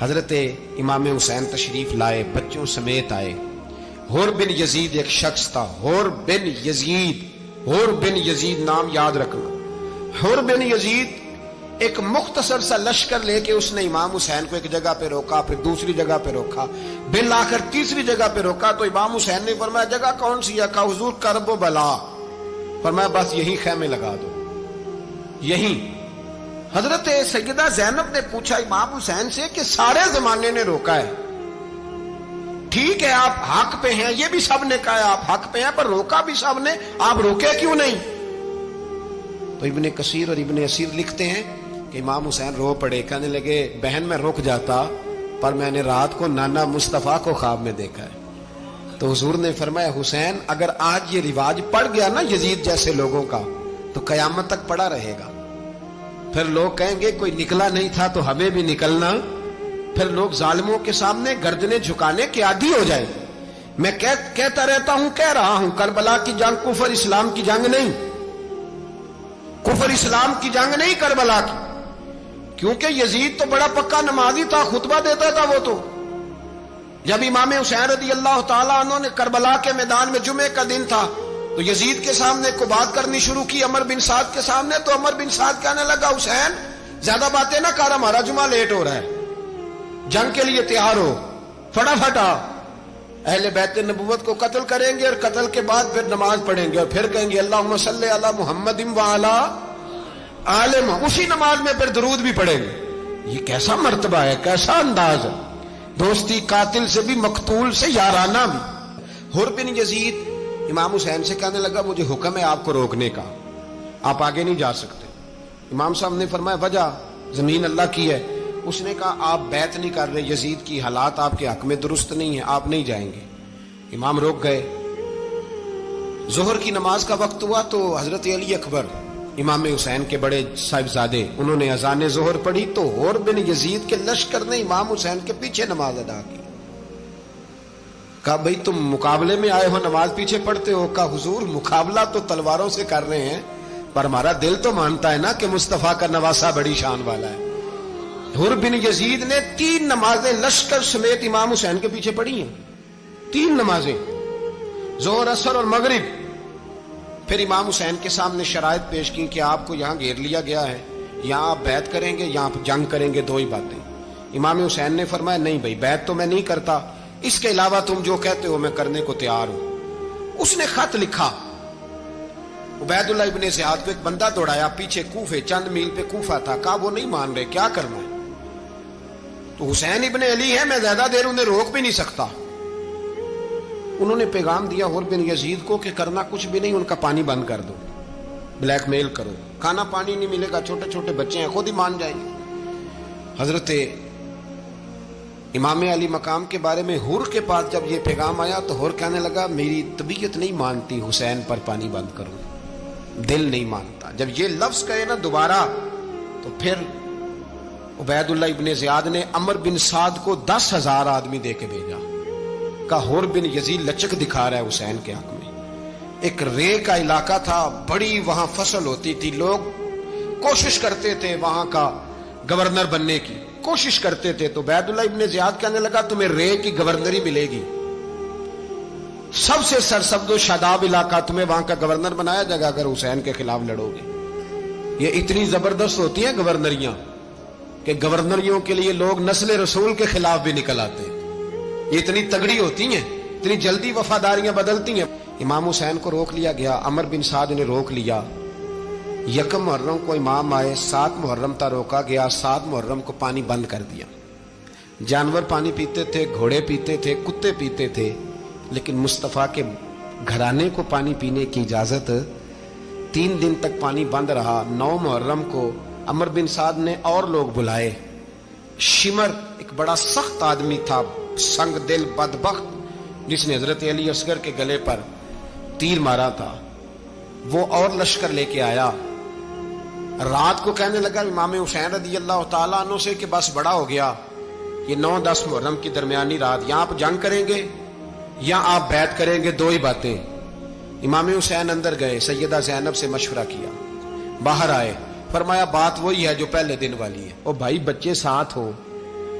حضرت امام حسین تشریف لائے، بچوں سمیت آئے۔ حور بن یزید ایک شخص تھا، حور بن یزید، حور بن یزید نام یاد رکھنا۔ حور بن یزید ایک مختصر سا لشکر لے کے اس نے امام حسین کو ایک جگہ پہ روکا، پھر دوسری جگہ پہ روکا، بالآخر تیسری جگہ پہ روکا تو امام حسین نے فرمایا جگہ کون سی ہے؟ کہا حضور کرب و بلا۔ فرمایا بس یہی خیمے لگا دو، یہی۔ حضرت سیدہ زینب نے پوچھا امام حسین سے کہ سارے زمانے نے روکا ہے، ٹھیک ہے آپ حق پہ ہیں، یہ بھی سب نے کہا ہے آپ حق پہ ہیں، پر روکا بھی سب نے، آپ روکے کیوں نہیں؟ تو ابن کثیر اور ابن اسیر لکھتے ہیں کہ امام حسین رو پڑے، کہنے لگے بہن میں رک جاتا پر میں نے رات کو نانا مصطفیٰ کو خواب میں دیکھا ہے۔ تو حضور نے فرمایا حسین اگر آج یہ رواج پڑ گیا نا یزید جیسے لوگوں کا تو قیامت تک پڑا رہے گا، پھر لوگ کہیں گے کوئی نکلا نہیں تھا تو ہمیں بھی نکلنا، پھر لوگ ظالموں کے سامنے گردنیں جھکانے کے عادی ہو جائیں۔ میں کہتا رہتا ہوں، کہہ رہا ہوں، کربلا کی جنگ کفر اسلام کی جنگ نہیں، کفر اسلام کی جنگ نہیں کربلا کی، کیونکہ یزید تو بڑا پکا نمازی تھا، خطبہ دیتا تھا وہ تو۔ جب امام حسین رضی اللہ تعالیٰ عنہ نے کربلا کے میدان میں جمعے کا دن تھا تو یزید کے سامنے کو بات کرنی شروع کی عمر بن سعد کے سامنے، تو عمر بن سعد کہنے لگا حسین زیادہ باتیں نہ کر، ہمارا جمعہ لیٹ ہو رہا ہے، جنگ کے لیے تیار ہو، فٹافٹ آ۔ اہل بیت نبوت کو قتل کریں گے اور قتل کے بعد پھر نماز پڑھیں گے اور پھر کہیں گے اللہم صلی علی محمد وعلی آل محمد، اسی نماز میں پھر درود بھی پڑھیں گے۔ یہ کیسا مرتبہ ہے، کیسا انداز ہے، دوستی قاتل سے بھی مقتول سے یارانہ بھی۔ حور بن یزید امام حسین سے کہنے لگا مجھے حکم ہے آپ کو روکنے کا، آپ آگے نہیں جا سکتے۔ امام صاحب نے فرمایا وجہ؟ زمین اللہ کی ہے۔ اس نے کہا آپ بیعت نہیں کر رہے، یزید کی حالات آپ کے حق میں درست نہیں ہیں، آپ نہیں جائیں گے۔ امام روک گئے۔ ظہر کی نماز کا وقت ہوا تو حضرت علی اکبر امام حسین کے بڑے صاحبزادے انہوں نے اذان ظہر پڑھی تو حور بن یزید کے لشکر نے امام حسین کے پیچھے نماز ادا کی۔ کہا بھئی تم مقابلے میں آئے ہو، نماز پیچھے پڑھتے ہو؟ کہا حضور مقابلہ تو تلواروں سے کر رہے ہیں پر ہمارا دل تو مانتا ہے نا کہ مصطفیٰ کا نواسہ بڑی شان والا ہے۔ حور بن یزید نے 3 نمازیں لشکر سمیت امام حسین کے پیچھے پڑھی ہیں، 3 نمازیں، ظہر اثر اور مغرب۔ پھر امام حسین کے سامنے شرائط پیش کی کہ آپ کو یہاں گھیر لیا گیا ہے، یہاں آپ بیعت کریں گے، یہاں آپ جنگ کریں گے، 2 ہی باتیں۔ امام حسین نے فرمایا نہیں بھائی بیعت تو میں نہیں کرتا، اس کے علاوہ تم جو کہتے ہو میں کرنے کو تیار ہوں۔ اس نے خط لکھا، عبید اللہ ابن زیاد کو ایک بندہ دوڑایا پیچھے، کوفے چند میل پہ کوفہ تھا، کہا وہ نہیں مان رہے، کیا کرنا ہے؟ تو حسین ابن علی ہے، میں زیادہ دیر انہیں روک بھی نہیں سکتا۔ انہوں نے پیغام دیا حور بن یزید کو کہ کرنا کچھ بھی نہیں، ان کا پانی بند کر دو، بلیک میل کرو، کھانا پانی نہیں ملے گا، چھوٹے چھوٹے بچے ہیں، خود ہی مان جائیں گے۔ حضرت امام علی مقام کے بارے میں حور کے پاس جب یہ پیغام آیا تو حور کہنے لگا میری طبیعت نہیں مانتی حسین پر پانی بند کروں، دل نہیں مانتا۔ جب یہ لفظ کہے نا دوبارہ تو پھر عبید اللہ ابن زیاد نے عمر بن سعد کو 10,000 آدمی دے کے بھیجا، کہا حور بن یزید لچک دکھا رہا ہے حسین کے حق میں۔ ایک رے کا علاقہ تھا، بڑی وہاں فصل ہوتی تھی، لوگ کوشش کرتے تھے وہاں کا گورنر بننے کی، کوشش کرتے تھے۔ تو عبید اللہ ابن زیاد کہنے لگا تمہیں رے کی گورنری ملے گی، سب سے سرسبز و شاداب علاقہ، تمہیں وہاں کا گورنر بنایا جائے گا اگر حسین کے خلاف لڑو گے۔ یہ اتنی زبردست ہوتی ہیں گورنریاں کہ گورنریوں کے لیے لوگ نسل رسول کے خلاف بھی نکل آتے ہیں، یہ اتنی تگڑی ہوتی ہیں، اتنی جلدی وفاداریاں بدلتی ہیں۔ امام حسین کو روک لیا گیا، عمر بن سعد نے روک لیا۔ 1 محرم کو امام آئے، 7 محرم تا روکا گیا، 7 محرم کو پانی بند کر دیا۔ جانور پانی پیتے تھے، گھوڑے پیتے تھے، کتے پیتے تھے، لیکن مصطفیٰ کے گھرانے کو پانی پینے کی اجازت، 3 دن تک پانی بند رہا۔ 9 محرم کو عمر بن سعد نے اور لوگ بلائے۔ شمر ایک بڑا سخت آدمی تھا، سنگ دل بدبخت، جس نے حضرت علی اصغر کے گلے پر تیر مارا تھا، وہ اور لشکر لے کے آیا۔ رات کو کہنے لگا امام حسین رضی اللہ تعالیٰ عنہ سے کہ بس بڑا ہو گیا، یہ 9-10 محرم کی درمیانی رات، یا آپ جنگ کریں گے یا آپ بیعت کریں گے، 2 ہی باتیں۔ امام حسین اندر گئے، سیدہ زینب سے مشورہ کیا، باہر آئے، فرمایا بات وہی ہے جو پہلے دن والی ہے۔ او بھائی بچے ساتھ ہو،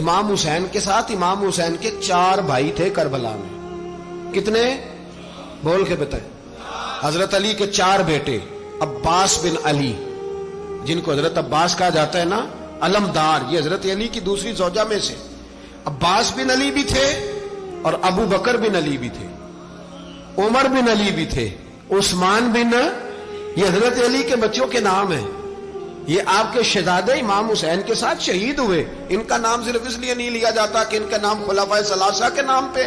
امام حسین کے ساتھ امام حسین کے 4 بھائی تھے کربلا میں. کتنے؟ بول کے بتائیں. حضرت علی کے 4 بیٹے، عباس بن علی، جن کو حضرت عباس کہا جاتا ہے نا، علمدار، یہ حضرت علی کی دوسری زوجہ میں سے. عباس بن علی بھی تھے اور ابو بکر بن علی بھی تھے، عمر بن علی بھی تھے، عثمان بن، یہ حضرت علی کے بچوں کے نام ہیں. یہ آپ کے شہزادے امام حسین کے ساتھ شہید ہوئے. ان کا نام صرف اس لیے نہیں لیا جاتا کہ ان کا نام خلفائے ثلاثہ کے نام پہ،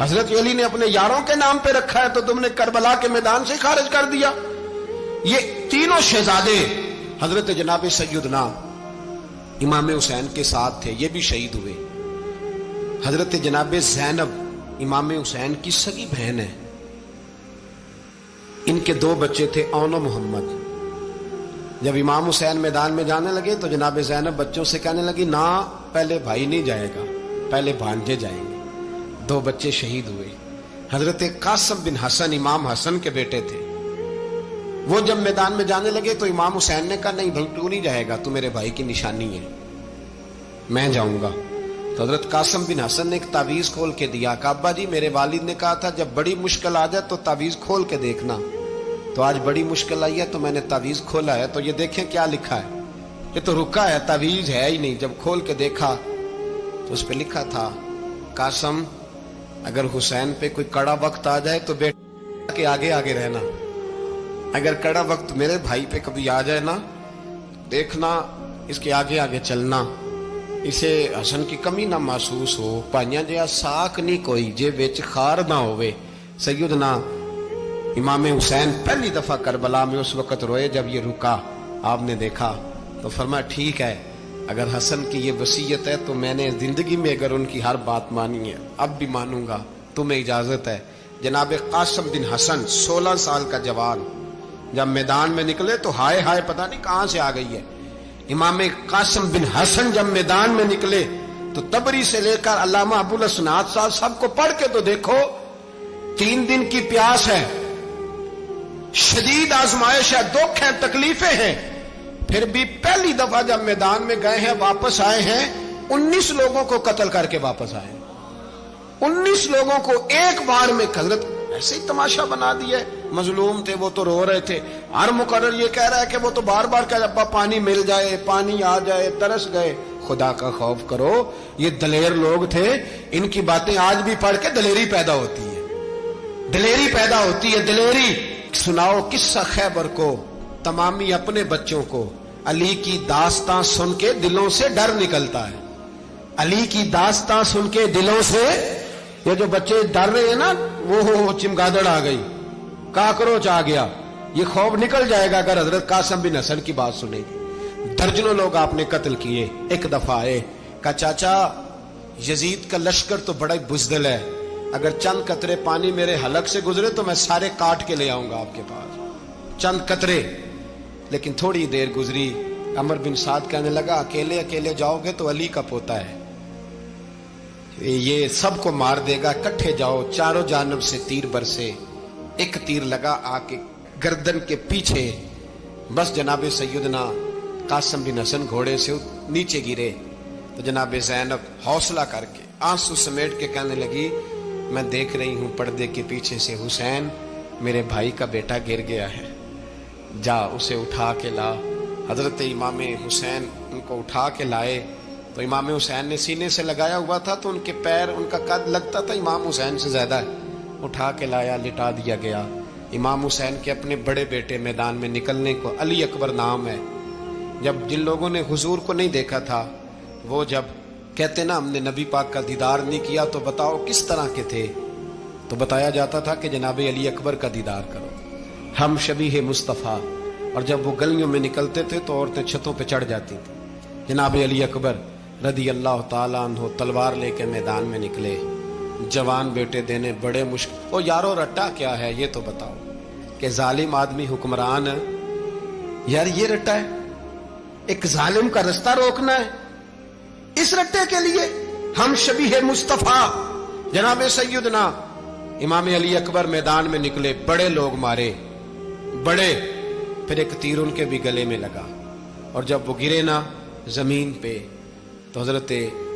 حضرت علی نے اپنے یاروں کے نام پہ رکھا ہے تو تم نے کربلا کے میدان سے خارج کر دیا. یہ تینوں شہزادے حضرت جناب سیدنا امام حسین کے ساتھ تھے، یہ بھی شہید ہوئے. حضرت جناب زینب امام حسین کی سگی بہن ہے. ان کے 2 بچے تھے، اون و محمد. جب امام حسین میدان میں جانے لگے تو جناب زینب بچوں سے کہنے لگی، نہ پہلے بھائی نہیں جائے گا، پہلے بھانجے جائیں گے. 2 بچے شہید ہوئے. حضرت قاسم بن حسن امام حسن کے بیٹے تھے. وہ جب میدان میں جانے لگے تو امام حسین نے کہا، نہیں بھائی تو نہیں جائے گا، تو میرے بھائی کی نشانی ہے، میں جاؤں گا. تو حضرت قاسم بن حسن نے ایک تعویذ کھول کے دیا کہ ابا جی میرے والد نے کہا تھا جب بڑی مشکل آ جائے تو تعویذ کھول کے دیکھنا. تو آج بڑی مشکل آئی ہے تو میں نے تعویذ کھولا ہے، تو یہ دیکھیں کیا لکھا ہے. یہ تو رکا ہے، تعویذ ہے ہی نہیں. جب کھول کے دیکھا تو اس پہ لکھا تھا، قاسم اگر حسین پہ کوئی کڑا وقت آ جائے تو بیٹا کے آگے آگے رہنا، اگر کڑا وقت میرے بھائی پہ کبھی آ جائے نا، دیکھنا اس کے آگے آگے چلنا، اسے حسن کی کمی نہ محسوس ہو. پائیاں جیا ساک نہیں کوئی جے وچ خار نہ ہوئے. سیدنا امام حسین پہلی دفعہ کربلا میں اس وقت روئے جب یہ رکا. آپ نے دیکھا تو فرمایا ٹھیک ہے، اگر حسن کی یہ وصیت ہے تو میں نے زندگی میں اگر ان کی ہر بات مانی ہے اب بھی مانوں گا، تمہیں اجازت ہے. جناب قاسم بن حسن 16 سال کا جوان جب میدان میں نکلے تو ہائے ہائے پتہ نہیں کہاں سے آ گئی ہے. امام قاسم بن حسن جب میدان میں نکلے تو تبری سے لے کر علامہ ابو الاسناد صاحب سب کو پڑھ کے تو دیکھو. 3 دن کی پیاس ہے، شدید آزمائش ہے، دکھ ہے، تکلیفیں ہیں، پھر بھی پہلی دفعہ جب میدان میں گئے ہیں واپس آئے ہیں 19 لوگوں کو قتل کر کے واپس آئے. 19 لوگوں کو ایک بار میں حضرت ایسے ہی تماشا بنا دیا. مظلوم تھے وہ تو رو رہے تھے. ہر مقرر یہ کہہ رہا ہے کہ وہ تو بار بار کہہ ابا پانی مل جائے، پانی آ جائے، ترس گئے. خدا کا خوف کرو، یہ دلیر لوگ تھے. ان کی باتیں آج بھی پڑھ کے دلیری پیدا ہوتی ہے، دلیری پیدا ہوتی ہے، دلیری. سناؤ قصہ خیبر کو، تمامی اپنے بچوں کو علی کی داستان سن کے دلوں سے ڈر نکلتا ہے. علی کی داستان سن کے دلوں سے یہ جو بچے ڈر رہے ہیں نا، وہ چمگادڑ آ گئی، کاکروچ آ گیا، یہ خوف نکل جائے گا اگر حضرت قاسم بن حسن کی بات سنے گی. درجنوں لوگ آپ نے قتل کیے. ایک دفعہ آئے کہا چاچا یزید کا لشکر تو بڑا بزدل ہے، اگر چند قطرے پانی میرے حلق سے گزرے تو میں سارے کاٹ کے لے آؤں گا آپ کے پاس، چند قطرے. لیکن تھوڑی دیر گزری، عمر بن سعد کہنے لگا اکیلے اکیلے جاؤ گے تو علی کا پوتا ہے، یہ سب کو مار دے گا، کٹھے جاؤ. چاروں جانب سے تیر برسے. ایک تیر لگا آ کے گردن کے پیچھے، بس جناب سیدنا قاسم بن حسن گھوڑے سے نیچے گرے. تو جناب زینب حوصلہ کر کے آنسو سمیٹ کے کہنے لگی میں دیکھ رہی ہوں پردے کے پیچھے سے حسین میرے بھائی کا بیٹا گر گیا ہے، جا اسے اٹھا کے لا. حضرت امام حسین ان کو اٹھا کے لائے تو امام حسین نے سینے سے لگایا ہوا تھا تو ان کے پیر، ان کا قد لگتا تھا امام حسین سے زیادہ ہے. اٹھا کے لایا، لٹا دیا گیا. امام حسین کے اپنے بڑے بیٹے میدان میں نکلنے کو علی اکبر نام ہے. جب جن لوگوں نے حضور کو نہیں دیکھا تھا وہ جب کہتے نا ہم نے نبی پاک کا دیدار نہیں کیا تو بتاؤ کس طرح کے تھے، تو بتایا جاتا تھا کہ جناب علی اکبر کا دیدار کرو، ہم شبیہ مصطفیٰ. اور جب وہ گلیوں میں نکلتے تھے تو عورتیں چھتوں پہ چڑھ جاتی تھیں. جناب علی اکبر رضی اللہ تعالیٰ عنہ تلوار لے کے میدان میں نکلے، جوان بیٹے دینے بڑے مشکل. او یارو رٹا کیا ہے یہ تو بتاؤ کہ ظالم آدمی حکمران ہے یار، یہ رٹا ہے، ایک ظالم کا رستہ روکنا ہے. اس رٹے کے لیے ہم شبیہ مصطفیٰ جناب سیدنا امام علی اکبر میدان میں نکلے، بڑے لوگ مارے، بڑے. پھر ایک تیر ان کے بھی گلے میں لگا اور جب وہ گرے نا زمین پہ تو حضرت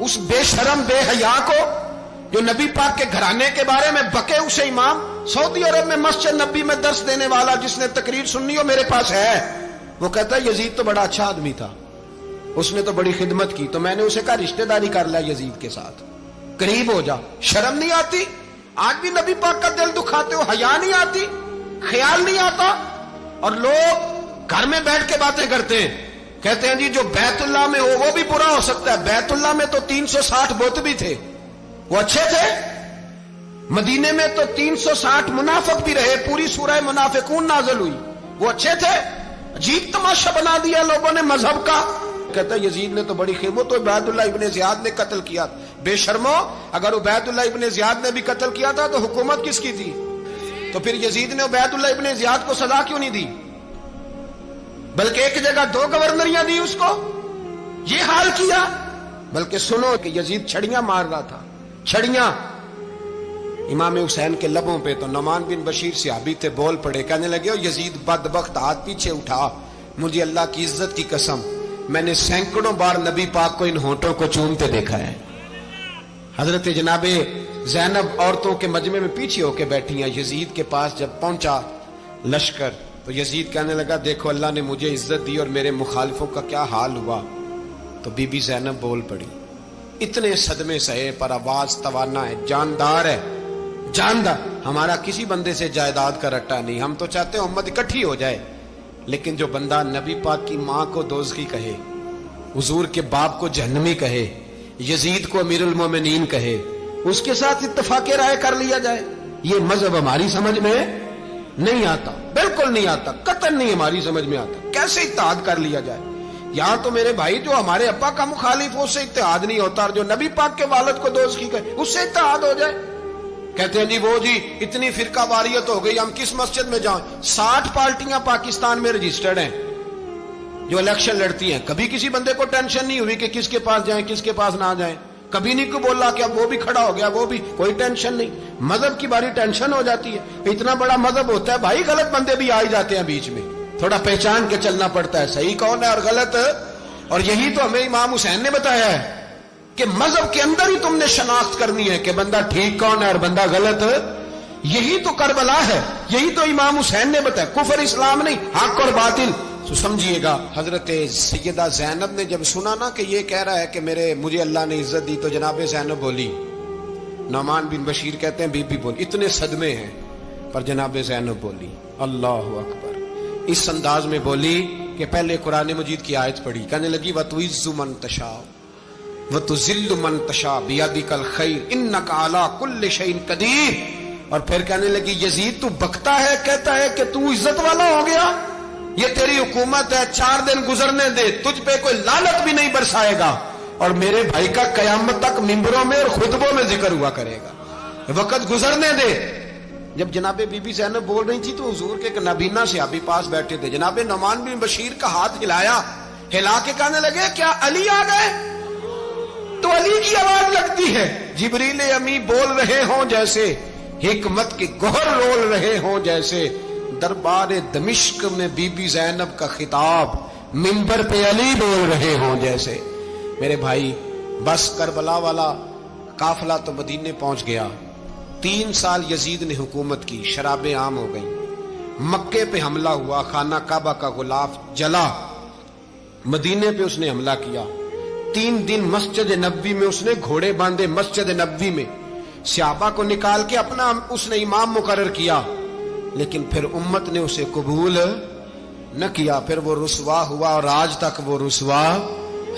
اس بے شرم بے حیا کو جو نبی پاک کے گھرانے کے بارے میں بکے، اسے امام سعودی عرب میں مسجد نبی میں درس دینے والا جس نے تقریر سننی ہو میرے پاس ہے، وہ کہتا ہے یزید تو بڑا اچھا آدمی تھا، اس نے تو بڑی خدمت کی، تو میں نے اسے کہا رشتہ داری کر لیا یزید کے ساتھ، قریب ہو جا۔ شرم نہیں آتی؟ آج بھی نبی پاک کا دل دکھاتے ہو، حیا نہیں آتی، خیال نہیں آتا؟ اور لوگ گھر میں بیٹھ کے باتیں کرتے ہیں، کہتے ہیں جی جو بیت اللہ میں ہو وہ بھی برا ہو سکتا ہے۔ بیت اللہ میں تو 360 بت بھی تھے، وہ اچھے تھے۔ مدینے میں تو 360 منافق بھی رہے، پوری سورہ منافقون نازل ہوئی، وہ اچھے تھے۔ عجیب تماشا بنا دیا لوگوں نے مذہب کا۔ کہتا ہے یزید نے تو بڑی خدمت، تو عبید اللہ ابن زیاد نے قتل کیا۔ بے شرمو، اگر عبید اللہ ابن زیاد نے بھی قتل کیا تھا تو حکومت کس کی تھی؟ تو پھر یزید نے عبید اللہ ابن زیاد کو سزا کیوں نہیں دی؟ بلکہ ایک جگہ 2 گورنریاں دی اس کو، یہ حال کیا۔ بلکہ سنو کہ یزید چھڑیاں مار رہا تھا، چھڑیاں۔ امام حسین کے لبوں پہ تو نعمان بن بشیر صحابی تھے، بول پڑے، کہنے لگے یزید بدبخت، ہاتھ پیچھے اٹھا، مجھے اللہ کی عزت کی قسم میں نے سینکڑوں بار نبی پاک کو ان ہونٹوں کو چومتے دیکھا ہے۔ حضرت جناب زینب عورتوں کے مجمع میں پیچھے ہو کے بیٹھی ہیں، یزید کے پاس جب پہنچا لشکر تو یزید کہنے لگا دیکھو اللہ نے مجھے عزت دی اور میرے مخالفوں کا کیا حال ہوا۔ تو بی بی زینب بول پڑی، اتنے صدمے سہے پر آواز توانا ہے، جاندار ہے، جاندار۔ ہمارا کسی بندے سے جائیداد کا رٹا نہیں، ہم تو چاہتے ہیں امت اکٹھی ہو جائے، لیکن جو بندہ نبی پاک کی ماں کو دوزخی کہے، حضور کے باپ کو جہنمی کہے، یزید کو امیر المومنین کہے، اس کے ساتھ اتفاق رائے کر لیا جائے، یہ مذہب ہماری سمجھ میں نہیں آتا، بالکل نہیں آتا، قطعاً نہیں ہماری سمجھ میں آتا۔ کیسے اتحاد کر لیا جائے؟ یہاں تو میرے بھائی جو ہمارے ابا کا مخالف ہو اس سے اتحاد نہیں ہوتا، اور جو نبی پاک کے والد کو دوزخی کہے اس سے اتحاد ہو جائے۔ کہتے ہیں جی وہ جی اتنی فرقہ واریت ہو گئی، ہم کس مسجد میں جائیں؟ 60 پارٹیاں پاکستان میں رجسٹرڈ ہیں جو الیکشن لڑتی ہیں، کبھی کسی بندے کو ٹینشن نہیں ہوئی کہ کس کے پاس جائیں کس کے پاس نہ جائیں، کبھی نہیں کوئی بولا کہ اب وہ بھی کھڑا ہو گیا، وہ بھی، کوئی ٹینشن نہیں۔ مذہب کی باری ٹینشن ہو جاتی ہے، اتنا بڑا مذہب ہوتا ہے بھائی، غلط بندے بھی آ جاتے ہیں بیچ میں، تھوڑا پہچان کے چلنا پڑتا ہے صحیح کون ہے اور غلط۔ اور یہی تو ہمیں امام حسین نے بتایا ہے کہ مذہب کے اندر ہی تم نے شناخت کرنی ہے کہ بندہ ٹھیک کون ہے اور بندہ غلط۔ یہی تو کربلا ہے، یہی تو امام حسین نے بتایا، کفر اسلام نہیں، حق اور باطل۔ تو سمجھیے گا حضرت سیدہ زینب نے جب سنا نا کہ یہ کہہ رہا ہے کہ مجھے اللہ نے عزت دی، تو جناب زینب بولی، نعمان بن بشیر کہتے ہیں بی بی بولی، اتنے صدمے ہیں پر جناب زینب بولی اللہ اکبر، اس انداز میں بولی کہ پہلے قرآن مجید کی آیت پڑھی، کہنے لگی وَتُعِزُّ مَن تَشَاءُ وَتُذِلُّ مَن تَشَاءُ بِيَدِكَ الْخَيْرُ إِنَّكَ عَلَىٰ كُلِّ شَيْءٍ قَدِيرٌ۔ اور پھر کہنے لگی یزید تو بکتا ہے، کہتا ہے کہ تو عزت والا ہو گیا، یہ تیری حکومت ہے، 4 دن گزرنے دے، تجھ پہ کوئی لعنت بھی نہیں برسائے گا، اور میرے بھائی کا قیامت تک ممبروں میں اور خطبوں میں ذکر ہوا کرے گا، وقت گزرنے دے۔ جب جناب بی بی زینب بول رہی تھی تو حضور کے ایک نابینا صحابی پاس بیٹھے تھے، جناب نعمان بن بشیر کا ہاتھ ہلایا، ہلا کے کہنے لگے کیا علی آ گئے؟ تو علی کی آواز لگتی ہے، جبریل امی بول رہے ہوں جیسے، حکمت کے گوہر رول رہے ہوں جیسے، دربار دمشق میں بی بی زینب کا خطاب، منبر پہ علی بول رہے ہوں جیسے۔ میرے بھائی بس کربلا والا قافلہ تو مدینے پہنچ گیا، 3 سال یزید نے حکومت کی، شرابیں عام ہو گئیں، مکے پہ حملہ ہوا، خانہ کعبہ کا غلاف جلا، مدینے پہ اس نے حملہ کیا، 3 دن مسجد نبوی میں اس نے گھوڑے باندھے، مسجد نبوی میں صحابہ کو نکال کے اپنا اس نے امام مقرر کیا، لیکن پھر امت نے اسے قبول نہ کیا، پھر وہ رسوا ہوا اور آج تک وہ رسوا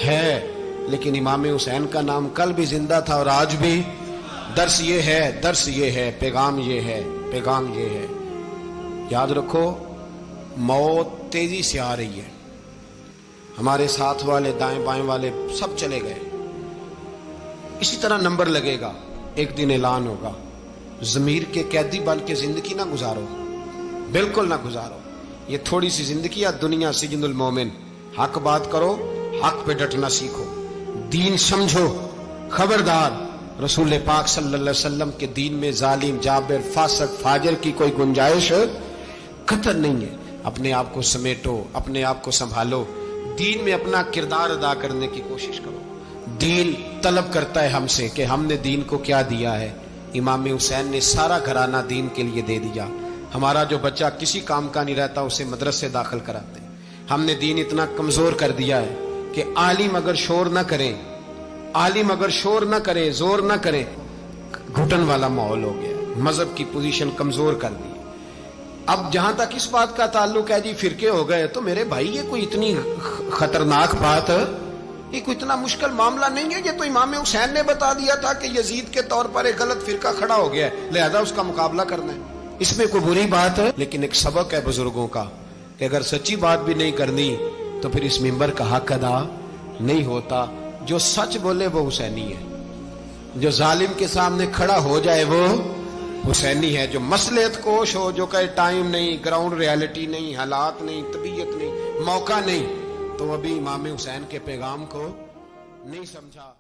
ہے۔ لیکن امام حسین کا نام کل بھی زندہ تھا اور آج بھی۔ درس یہ ہے، پیغام یہ ہے، پیغام یہ ہے، یاد رکھو موت تیزی سے آ رہی ہے، ہمارے ساتھ والے دائیں بائیں والے سب چلے گئے، اسی طرح نمبر لگے گا، ایک دن اعلان ہوگا۔ ضمیر کے قیدی بن کے زندگی نہ گزارو، بالکل نہ گزارو، یہ تھوڑی سی زندگی ہے، دنیا سجن المومن۔ حق بات کرو، حق پہ ڈٹنا سیکھو، دین سمجھو، خبردار رسول پاک صلی اللہ علیہ وسلم کے دین میں ظالم، جابر، فاسق، فاجر کی کوئی گنجائش قطع نہیں ہے۔ اپنے آپ کو سمیٹو، اپنے آپ کو سنبھالو، دین میں اپنا کردار ادا کرنے کی کوشش کرو، دین طلب کرتا ہے ہم سے کہ ہم نے دین کو کیا دیا ہے. امام حسین نے سارا گھرانہ دین کے لیے دے دیا. ہمارا جو بچہ کسی کام کا نہیں رہتا اسے مدرسے داخل کراتے ہیں. ہم نے دین اتنا کمزور کر دیا ہے کہ عالم اگر شور نہ کرے، عالم اگر شور نہ کرے، زور نہ کرے، گھٹن والا ماحول ہو گیا. مذہب کی پوزیشن کمزور کر دی. اب جہاں تک اس بات کا تعلق ہے جی فرقے ہو گئے، تو میرے بھائی یہ کوئی اتنی خطرناک بات ہے، یہ کوئی اتنا مشکل معاملہ نہیں ہے. یہ تو امام حسین نے بتا دیا تھا کہ یزید کے طور پر ایک غلط فرقہ کھڑا ہو گیا ہے، لہذا اس کا مقابلہ کرنا ہے. اس میں کوئی بری بات ہے؟ لیکن ایک سبق ہے بزرگوں کا کہ اگر سچی بات بھی نہیں کرنی تو پھر اس منبر کا حق ادا نہیں ہوتا. جو سچ بولے وہ حسینی ہے، جو ظالم کے سامنے کھڑا ہو جائے وہ حسینی ہے. جو مصلحت کوش ہو، جو کہے ٹائم نہیں، گراؤنڈ ریالٹی نہیں، حالات نہیں، طبیعت نہیں، موقع نہیں، تو ابھی امام حسین کے پیغام کو نہیں سمجھا.